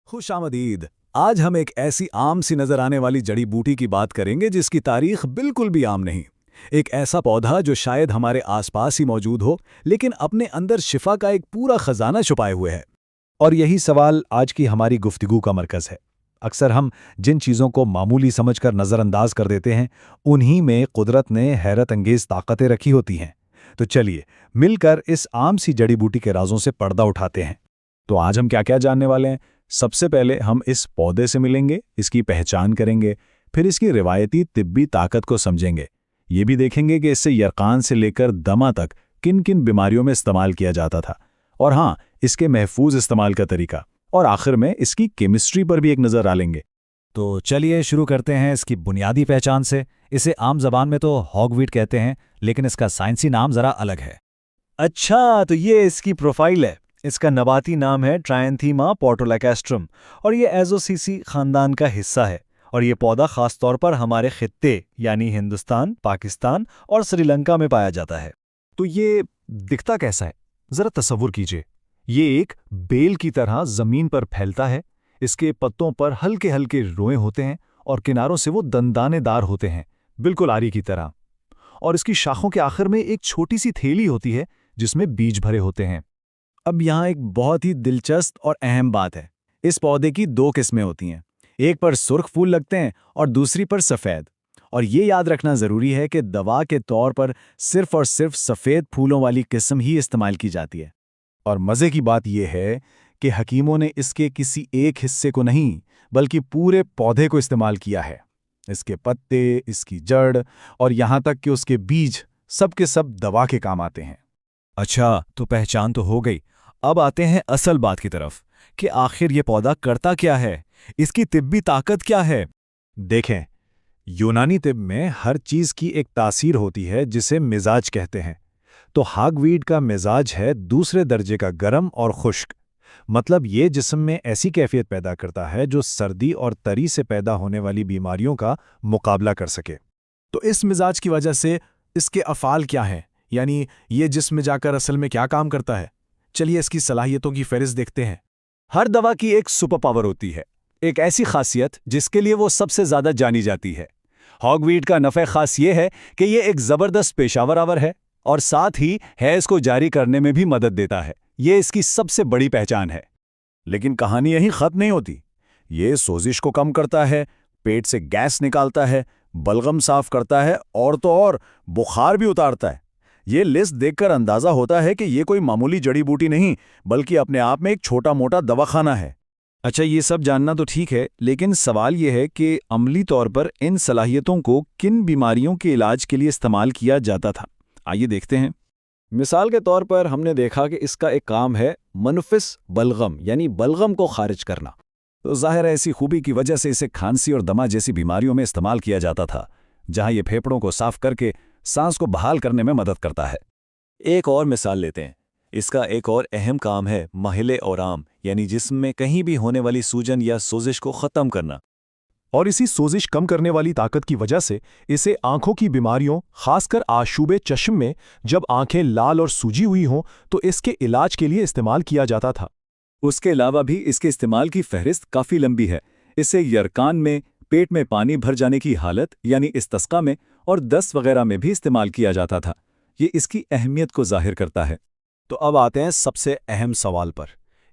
खुशामदीद। आज हम एक ऐसी आम सी नजर आने वाली जड़ी बूटी की बात करेंगे जिसकी तारीख बिल्कुल भी आम नहीं। एक ऐसा पौधा जो शायद हमारे आसपास ही मौजूद हो, लेकिन अपने अंदर शिफा का एक पूरा खजाना छुपाए हुए है। और यही सवाल आज की हमारी गुफ्तगू का मरकज़ है। अक्सर हम जिन चीज़ों को मामूली समझकर नज़रअंदाज कर देते हैं, उन्हीं में कुदरत ने हैरत अंगेज़ ताकतें रखी होती हैं। तो चलिए मिलकर इस आम सी जड़ी बूटी के राजों से पर्दा उठाते हैं। तो आज हम क्या क्या जानने वाले हैं? सबसे पहले हम इस पौधे से मिलेंगे, इसकी पहचान करेंगे, फिर इसकी रिवायती तिब्बी ताकत को समझेंगे। ये भी देखेंगे कि इससे यरकान से लेकर दमा तक किन किन बीमारियों में इस्तेमाल किया जाता था, और हाँ, इसके महफूज इस्तेमाल का तरीका, और आखिर में इसकी केमिस्ट्री पर भी एक नज़र डालेंगे। तो चलिए शुरू करते हैं इसकी बुनियादी पहचान से। इसे आम जबान में तो हॉगवीट कहते हैं, लेकिन इसका साइंसी नाम ज़रा अलग है। अच्छा, तो ये इसकी प्रोफाइल है। इसका नबाती नाम है ट्रायंथीमा पोर्टोलैकेस्ट्रम और ये एज़ोसीसी खानदान का हिस्सा है। और ये पौधा खास तौर पर हमारे खित्ते यानी हिंदुस्तान, पाकिस्तान और श्रीलंका में पाया जाता है। तो ये दिखता कैसा है, ज़रा तसव्वुर कीजिए। ये एक बेल की तरह ज़मीन पर फैलता है। इसके पत्तों पर हल्के हल्के रोए होते हैं और किनारों से वो दंदानेदार होते हैं, बिल्कुल आरी की तरह। और इसकी शाखों के आखिर में एक छोटी सी थैली होती है जिसमें बीज भरे होते हैं। अब यहाँ एक बहुत ही दिलचस्प और अहम बात है। इस पौधे की दो किस्में होती हैं, एक पर सुर्ख फूल लगते हैं और दूसरी पर सफ़ेद। और ये याद रखना ज़रूरी है कि दवा के तौर पर सिर्फ और सिर्फ सफ़ेद फूलों वाली किस्म ही इस्तेमाल की जाती है। और मज़े की बात यह है कि हकीमों ने इसके किसी एक हिस्से को नहीं, बल्कि पूरे पौधे को इस्तेमाल किया है। इसके पत्ते, इसकी जड़ और यहाँ तक कि उसके बीज सब के सब दवा के काम आते हैं। अच्छा, तो पहचान तो हो गई। अब आते हैं असल बात की तरफ कि आखिर ये पौधा करता क्या है, इसकी तिब्बी ताकत क्या है। देखें, यूनानी तिब में हर चीज़ की एक तासीर होती है जिसे मिजाज कहते हैं। तो हागवीड का मिजाज है दूसरे दर्जे का गर्म और खुश्क। मतलब ये जिस्म में ऐसी कैफियत पैदा करता है जो सर्दी और तरी से पैदा होने वाली बीमारियों का मुकाबला कर सके। तो इस मिजाज की वजह से इसके अफ़ाल क्या हैं, यानी ये जिस्म में जाकर असल में क्या काम करता है? चलिए इसकी सलाहियतों की फहरिस्त देखते हैं। हर दवा की एक सुपर पावर होती है, एक ऐसी खासियत जिसके लिए वो सबसे ज़्यादा जानी जाती है। हॉगवीड का नफ़े खास ये है कि ये एक ज़बरदस्त पेशावर आवर है और साथ ही हैज़ को जारी करने में भी मदद देता है। ये इसकी सबसे बड़ी पहचान है। लेकिन कहानी यहीं ख़त्म नहीं होती। ये सोजिश को कम करता है, पेट से गैस निकालता है, बलगम साफ करता है और तो और बुखार भी उतारता है। ये लिस्ट देखकर अंदाज़ा होता है कि ये कोई मामूली जड़ी बूटी नहीं, बल्कि अपने आप में एक छोटा मोटा दवाखाना है। अच्छा, ये सब जानना तो ठीक है, लेकिन सवाल ये है कि अमली तौर पर इन सलाहियतों को किन बीमारियों के इलाज के लिए इस्तेमाल किया जाता था। आइए देखते हैं। मिसाल के तौर पर हमने देखा कि इसका एक काम है मनफिस बलगम, यानी बलगम को खारिज करना। तो ज़ाहिर है ऐसी खूबी की वजह से इसे खांसी और दमा जैसी बीमारियों में इस्तेमाल किया जाता था, जहां ये फेफड़ों को साफ करके सांस को बहाल करने में मदद करता है। एक और मिसाल लेते हैं। इसका एक और अहम काम है महले और आम, यानी जिस्म में कहीं भी होने वाली सूजन या सोजिश को ख़त्म करना। और इसी सोजिश कम करने वाली ताकत की वजह से इसे आंखों की बीमारियों, खासकर आशूबे चश्म में जब आंखें लाल और सूजी हुई हों, तो इसके इलाज के लिए इस्तेमाल किया जाता था। उसके अलावा भी इसके इस्तेमाल की फहरिस्त काफ़ी लंबी है। इसे यरकान में, पेट में पानी भर जाने की हालत यानी इस्तिस्का में और दस्त वगैरह में भी इस्तेमाल किया जाता था। ये इसकी अहमियत को जाहिर करता है। तो अब आते हैं सबसे अहम सवाल पर,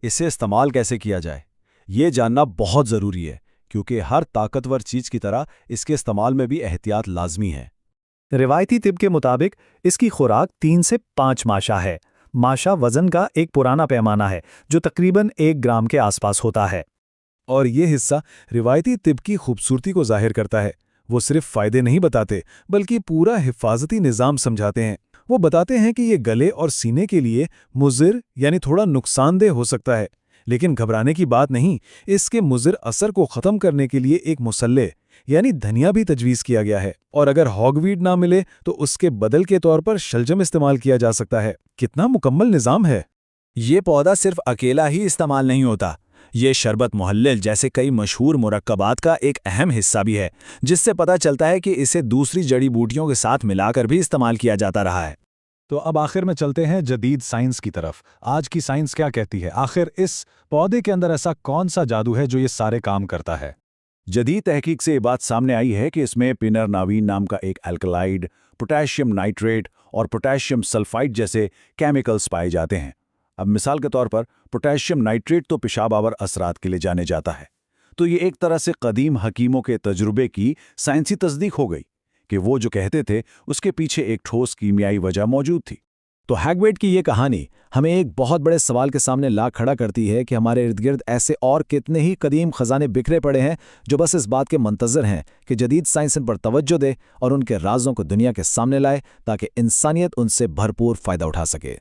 इसे इस्तेमाल कैसे किया जाए। ये जानना बहुत ज़रूरी है, क्योंकि हर ताकतवर चीज़ की तरह इसके इस्तेमाल में भी एहतियात लाजमी है। रिवायती तिब के मुताबिक इसकी खुराक 3 से 5 माशा है। माशा वज़न का एक पुराना पैमाना है जो तकरीबन 1 ग्राम के आसपास होता है। और ये हिस्सा रिवायती तिब की खूबसूरती को जाहिर करता है। वो सिर्फ फ़ायदे नहीं बताते, बल्कि पूरा हिफाजती निज़ाम समझाते हैं। वो बताते हैं कि ये गले और सीने के लिए मुज़िर यानी थोड़ा नुकसानदेह हो सकता है, लेकिन घबराने की बात नहीं। इसके मुज़िर असर को ख़त्म करने के लिए एक मुसल्ले यानी धनिया भी तजवीज़ किया गया है, और अगर हॉगवीड ना मिले तो उसके बदल के तौर पर शलजम इस्तेमाल किया जा सकता है। कितना मुकम्मल निज़ाम है। ये पौधा सिर्फ अकेला ही इस्तेमाल नहीं होता, ये शरबत मुहल्लिल जैसे कई मशहूर मुरक्कबात का एक अहम हिस्सा भी है, जिससे पता चलता है कि इसे दूसरी जड़ी बूटियों के साथ मिलाकर भी इस्तेमाल किया जाता रहा है। तो अब आखिर में चलते हैं जदीद साइंस की तरफ। आज की साइंस क्या कहती है? आखिर इस पौधे के अंदर ऐसा कौन सा जादू है जो ये सारे काम करता है? जदीद तहकीक से ये बात सामने आई है कि इसमें पिनरनावीन नाम का एक एल्कलाइड, पोटेशियम नाइट्रेट और पोटेशियम सल्फाइड जैसे केमिकल्स पाए जाते हैं। अब मिसाल के तौर पर पोटेशियम नाइट्रेट तो पेशाब आवर असरात के लिए जाने जाता है, तो ये एक तरह से कदीम हकीमों के तजुर्बे की साइंसी तस्दीक हो गई कि वो जो कहते थे उसके पीछे एक ठोस कीमियाई वजह मौजूद थी। तो हैगवेट की ये कहानी हमें एक बहुत बड़े सवाल के सामने ला खड़ा करती है कि हमारे इर्द गिर्द ऐसे और कितने ही कदीम खजाने बिखरे पड़े हैं जो बस इस बात के मंतज़र हैं कि जदीद साइंस इन पर तवज्जो दे और उनके राजों को दुनिया के सामने लाए ताकि इंसानियत उनसे भरपूर फ़ायदा उठा सके।